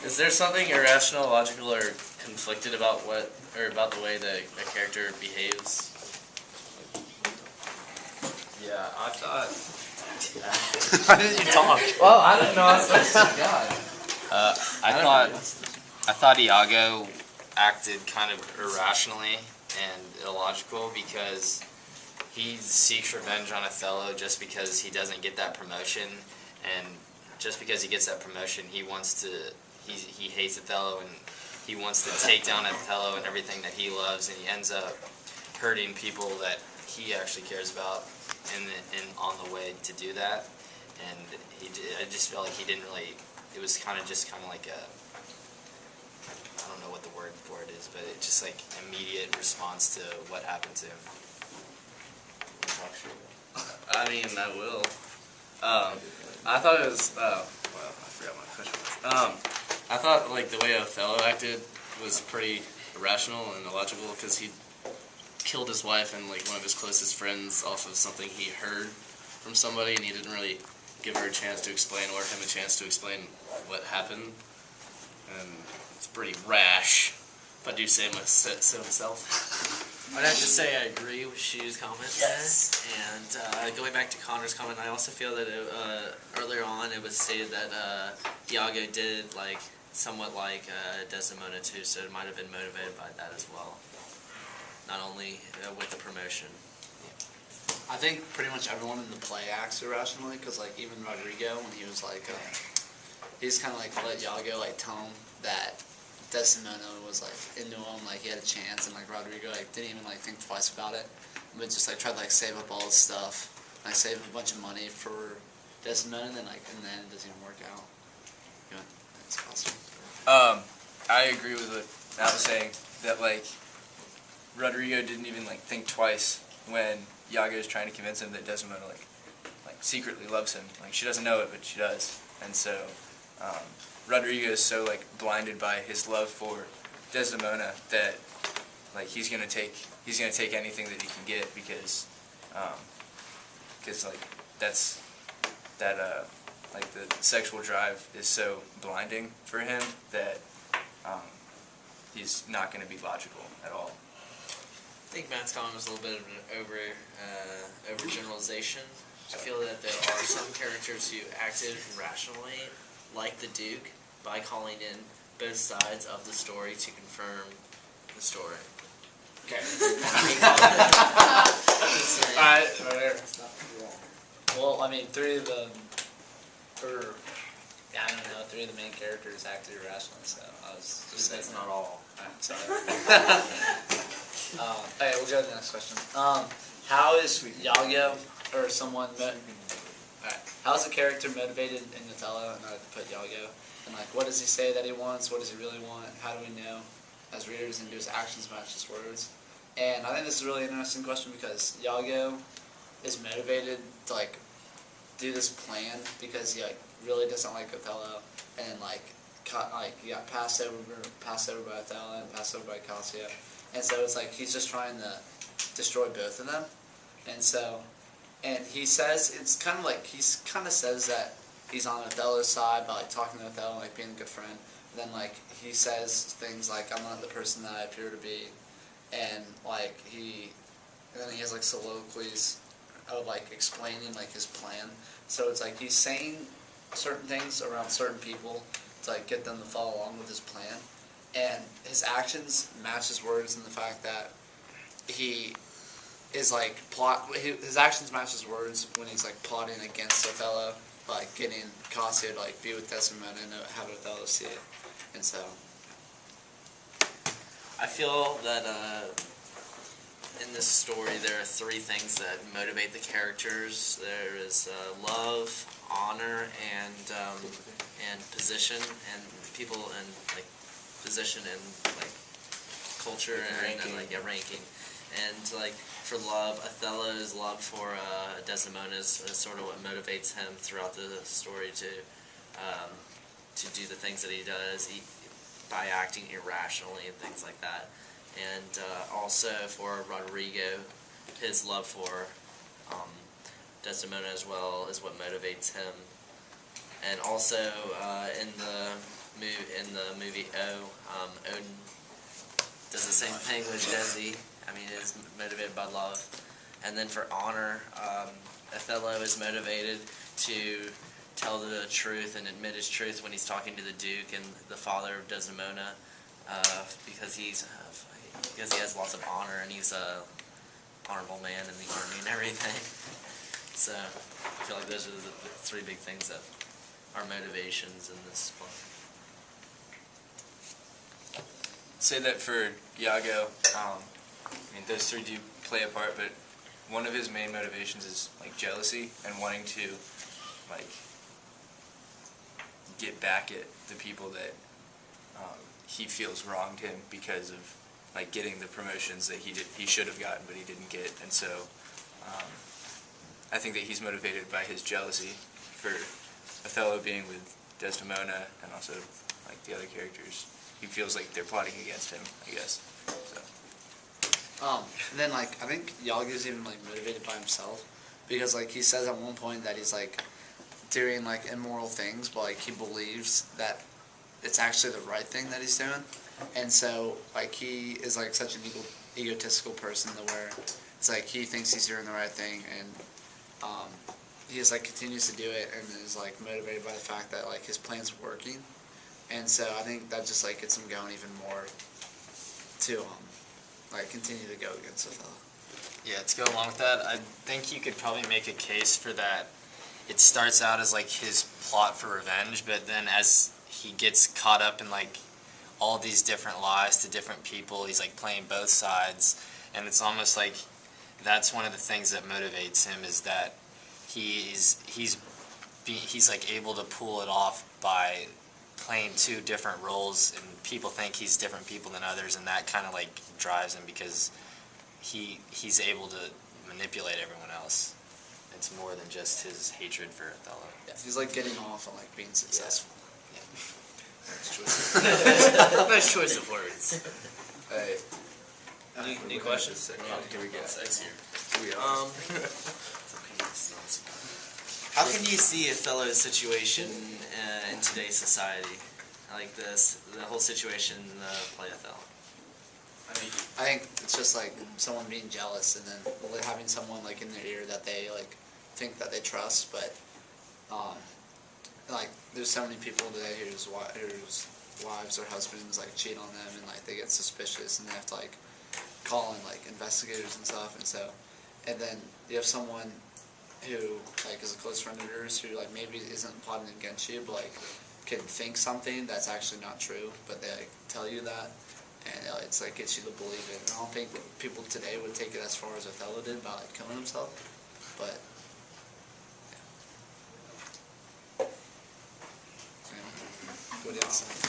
Is there something irrational, logical, or conflicted about about the way the character behaves? Yeah, I thought. Why didn't you talk? Well, I didn't know I was supposed to. God. I thought Iago acted kind of irrationally and illogical because he seeks revenge on Othello just because he doesn't get that promotion, and just because he gets that promotion, he hates Othello and he wants to take down Othello and everything that he loves, and he ends up hurting people that he actually cares about on the way to do that. And I just felt like he didn't really. It was kind of like a. I don't know what the word for it is, but it's just like immediate response to what happened to him. I mean, I will. I thought it was. Well, I forgot my question was. I thought like the way Othello acted was pretty irrational and illogical because he killed his wife and like one of his closest friends off of something he heard from somebody, and he didn't really give her a chance to explain or him a chance to explain what happened. And it's pretty rash, if I do say so myself. I'd have to say I agree with Shu's comment there. And going back to Connor's comment, I also feel that earlier on it was stated that Iago did somewhat like Desdemona too, so it might have been motivated by that as well. Not only with the promotion. I think pretty much everyone in the play acts irrationally, because like even Rodrigo, when he was like, he's kind of like let Iago like tell him that Desdemona was like into him, like he had a chance, and like Rodrigo like didn't even like think twice about it, but just like tried to like save up all his stuff, like save a bunch of money for Desdemona, and then like in the end it doesn't even work out. Yeah, that's awesome. I agree with what Matt was saying, that like Rodrigo didn't even like think twice when Iago is trying to convince him that Desdemona like secretly loves him. Like she doesn't know it, but she does. And so Rodrigo is so like blinded by his love for Desdemona that like he's gonna take anything that he can get because like like the sexual drive is so blinding for him that he's not going to be logical at all. I think Matt's comment was a little bit of an overgeneralization. I feel that there are some characters who acted rationally, like the Duke, by calling in both sides of the story to confirm the story. Okay. Alright, right there. Well, I mean, three of the main characters acted irrationally, so I was just saying. That's not all. Alright, sorry. Okay, we'll go to the next question. How is Iago, or someone, how is a character motivated in Othello in order to put Iago? And like, what does he say that he wants? What does he really want? How do we know as readers, and do his actions match his words? And I think this is a really interesting question because Iago is motivated to like do this plan because he like really doesn't like Othello, and he got passed over by Othello and passed over by Cassio, and so it's like he's just trying to destroy both of them. And so, and he says says that he's on Othello's side by like talking to Othello, like being a good friend. And then like he says things like, "I'm not the person that I appear to be," and then he has like soliloquies of like explaining like his plan. So it's like he's saying certain things around certain people to like get them to follow along with his plan, and his actions match his words in the fact that he is like his actions match his words when he's like plotting against Othello, like getting Cassio to like be with Desdemona and have Othello see it. And so I feel that in this story there are three things that motivate the characters. There is love, honor, and position, and people, and like position and like culture and ranking. And like for love, Othello's love for Desdemona is sort of what motivates him throughout the story to do the things that he does, by acting irrationally and things like that. And also for Rodrigo, his love for Desdemona as well is what motivates him. And also in movie O, Odin does the same thing with Desi. I mean, is motivated by love. And then for honor, Othello is motivated to tell the truth and admit his truth when he's talking to the Duke and the father of Desdemona, because he has lots of honor and he's a honorable man in the army and everything. So I feel like those are the three big things that are motivations in this play. Say that for Iago, I mean, those three do play a part, but one of his main motivations is like jealousy and wanting to like get back at the people that he feels wronged him because of like getting the promotions that he should have gotten but he didn't get. And so I think that he's motivated by his jealousy for Othello being with Desdemona and also like the other characters. He feels like they're plotting against him, I guess. So. And then like I think Iago's even like motivated by himself because like he says at one point that he's like doing like immoral things, but like he believes that it's actually the right thing that he's doing, and so like he is like such an egotistical person to where it's like he thinks he's doing the right thing, and he just like continues to do it and is like motivated by the fact that like his plan's working, and so I think that just like gets him going even more to like continue to go against Othello. Yeah, to go along with that, I think you could probably make a case for that. It starts out as like his plot for revenge, but then as he gets caught up in like all these different lies to different people, he's like playing both sides, and it's almost like that's one of the things that motivates him, is that he's like able to pull it off by playing two different roles, and people think he's different people than others, and that kind of like drives him because he's able to manipulate everyone else. It's more than just his hatred for Othello. Yeah, he's like getting off on like being successful. Yeah. Nice choice of words. New questions? Here we go. How can you see Othello's situation in today's society? Like the whole situation in the play Othello. I think it's just like someone being jealous and then having someone like in their ear that they like think that they trust, but like there's so many people today whose wives or husbands like cheat on them, and like they get suspicious and they have to like call in like investigators and stuff, and then you have someone who like is a close friend of yours who like maybe isn't plotting against you, but like can think something that's actually not true, but they like tell you that, and it's like gets you to believe it. And I don't think people today would take it as far as Othello did by like killing himself, but yeah. What else?